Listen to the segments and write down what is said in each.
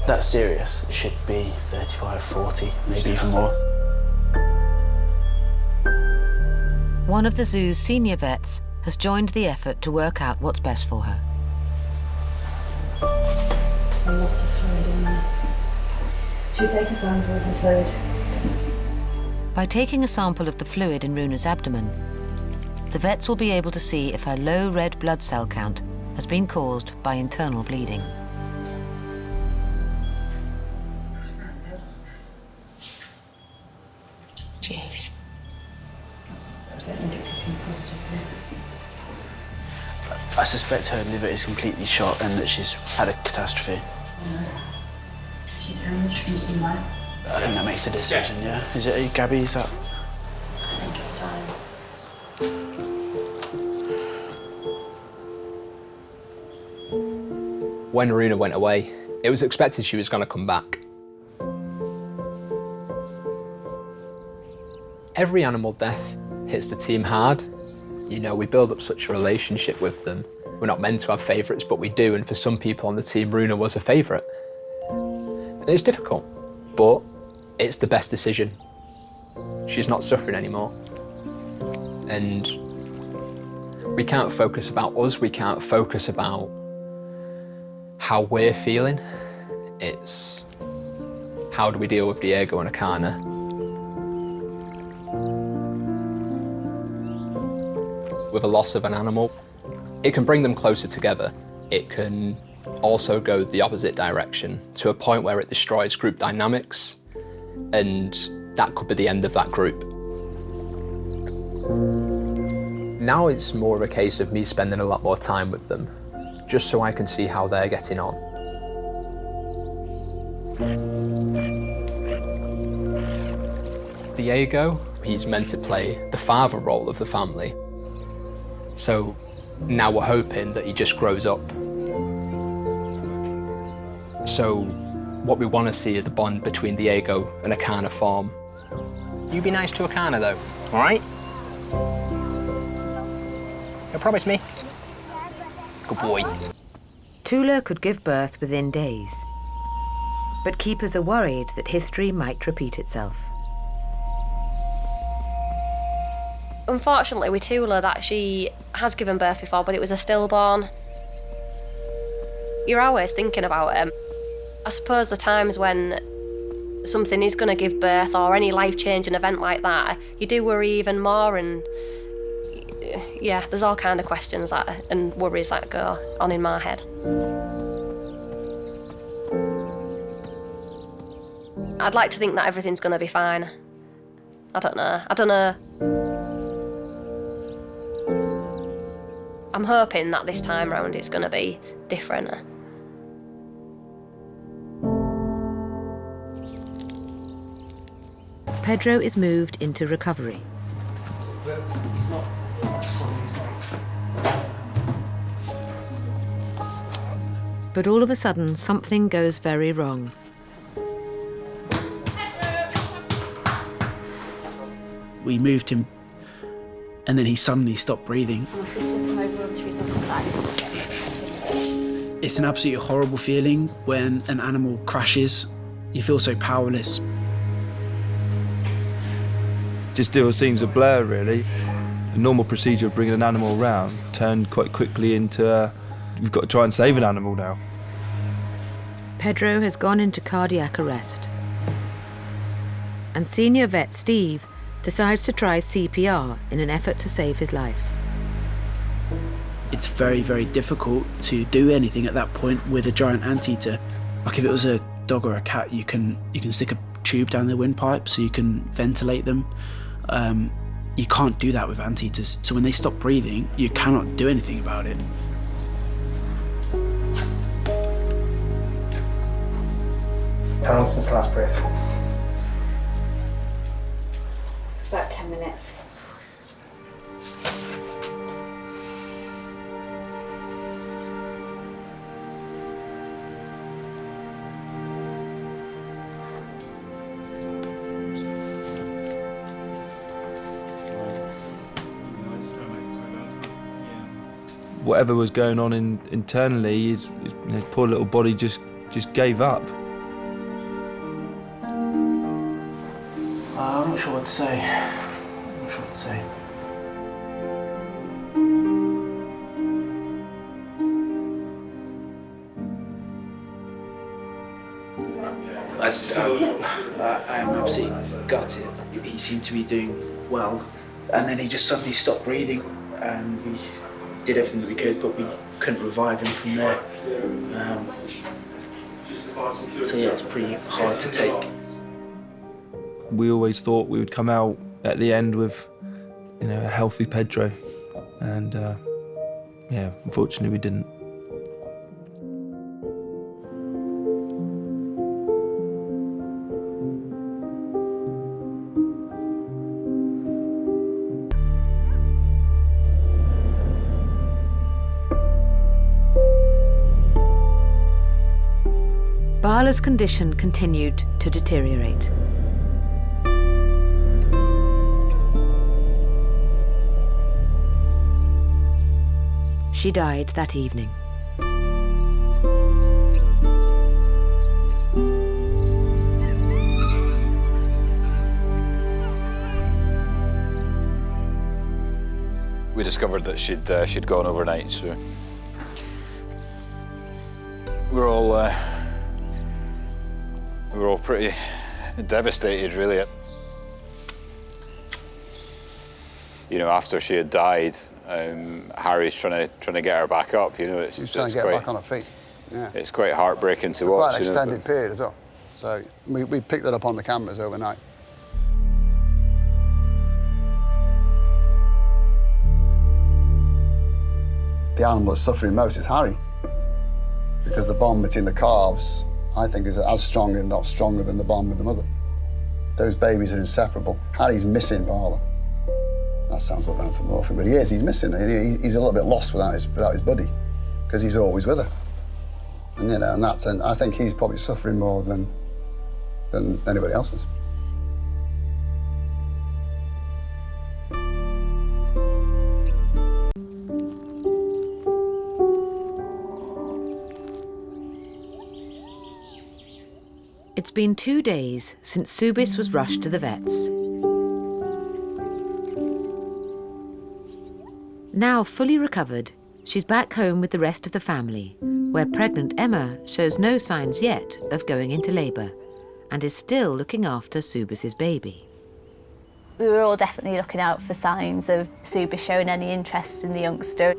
That's serious. It should be 35, 40, maybe even more. One of the zoo's senior vets has joined the effort to work out what's best for her. A lot of fluid in there. Should we take a sample of the fluid? By taking a sample of the fluid in Runa's abdomen, the vets will be able to see if her low red blood cell count has been caused by internal bleeding. Jeez. I don't think it's looking positive. I suspect her liver is completely shot and that she's had a catastrophe. She's hemorrhaged from somewhere. I think that makes the decision, yeah? Is it, Gabby, is that? I think it's time. When Runa went away, it was expected she was going to come back. Every animal death hits the team hard. You know, we build up such a relationship with them. We're not meant to have favourites, but we do, and for some people on the team, Runa was a favourite. And it's difficult, but it's the best decision. She's not suffering anymore. And we can't focus about us, we can't focus about how we're feeling. It's how do we deal with Diego and Akana. With a loss of an animal, it can bring them closer together. It can also go the opposite direction to a point where it destroys group dynamics, and that could be the end of that group. Now it's more of a case of me spending a lot more time with them, just so I can see how they're getting on. Diego, he's meant to play the father role of the family. So now we're hoping that he just grows up. So what we want to see is the bond between Diego and Akana form. You be nice to Akana though, all right? You promise me? Good boy. Tula could give birth within days, but keepers are worried that history might repeat itself. Unfortunately with Tula, that she has given birth before, but it was a stillborn. You're always thinking about him. I suppose the times when something is going to give birth or any life-changing event like that, you do worry even more, and yeah, there's all kind of questions and worries that go on in my head. I'd like to think that everything's going to be fine. I don't know. I'm hoping that this time round it's going to be different. Pedro is moved into recovery. But all of a sudden, something goes very wrong. We moved him, and then he suddenly stopped breathing. It's an absolutely horrible feeling when an animal crashes. You feel so powerless. Just still seems a blur, really. The normal procedure of bringing an animal around turned quite quickly into we've got to try and save an animal now. Pedro has gone into cardiac arrest, and senior vet Steve decides to try CPR in an effort to save his life. It's very, very difficult to do anything at that point with a giant anteater. Like if it was a dog or a cat, you can stick a tube down their windpipe so you can ventilate them. You can't do that with anteaters. So when they stop breathing, you cannot do anything about it. How long since the last breath? About 10 minutes. Whatever was going on internally, his poor little body just gave up. I'm not sure what to say. I'm not sure what to say. I'm absolutely gutted. He seemed to be doing well, and then he just suddenly stopped breathing, and we did everything that we could, but we couldn't revive him from there. So yeah, it's pretty hard to take. We always thought we would come out at the end with, you know, a healthy Pedro, and yeah, unfortunately we didn't. Barla's condition continued to deteriorate. She died that evening. We discovered that she'd gone overnight, so we were all pretty devastated, really. You know, after she had died, Harry's trying to get her back up. You know, She's trying to get her back on her feet. Yeah. It's quite heartbreaking to watch. Quite an extended period as well. So we picked that up on the cameras overnight. The animal that's suffering most is Harry, because the bond between the calves, I think, is as strong, if not stronger, than the bond with the mother. Those babies are inseparable. Harry's missing Barla. That sounds a little anthropomorphic, but he is. He's missing her. He's a little bit lost without his buddy, because he's always with her. And you know, and I think he's probably suffering more than anybody else is. It's been 2 days since Subis was rushed to the vets. Now fully recovered, she's back home with the rest of the family, where pregnant Emma shows no signs yet of going into labour and is still looking after Subis's baby. We were all definitely looking out for signs of Subis showing any interest in the youngster.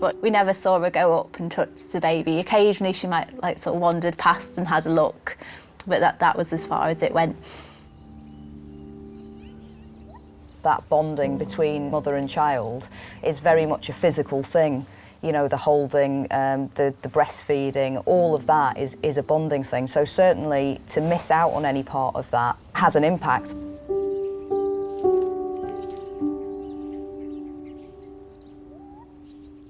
But we never saw her go up and touch the baby. Occasionally she might sort of wandered past and had a look, but that was as far as it went. That bonding between mother and child is very much a physical thing. You know, the holding, the breastfeeding, all of that is a bonding thing. So certainly to miss out on any part of that has an impact.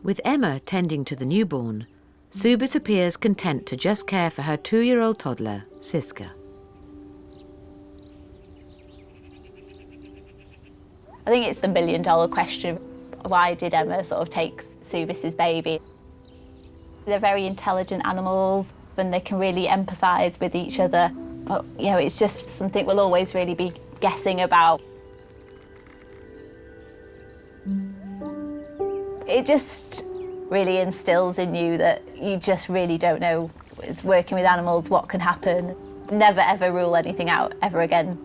With Emma tending to the newborn, Subis appears content to just care for her 2-year-old toddler, Siska. I think it's the million-dollar question. Why did Emma sort of take Subis's baby? They're very intelligent animals and they can really empathise with each other. But, you know, it's just something we'll always really be guessing about. It just really instills in you that you just really don't know, with working with animals, what can happen. Never, ever rule anything out ever again.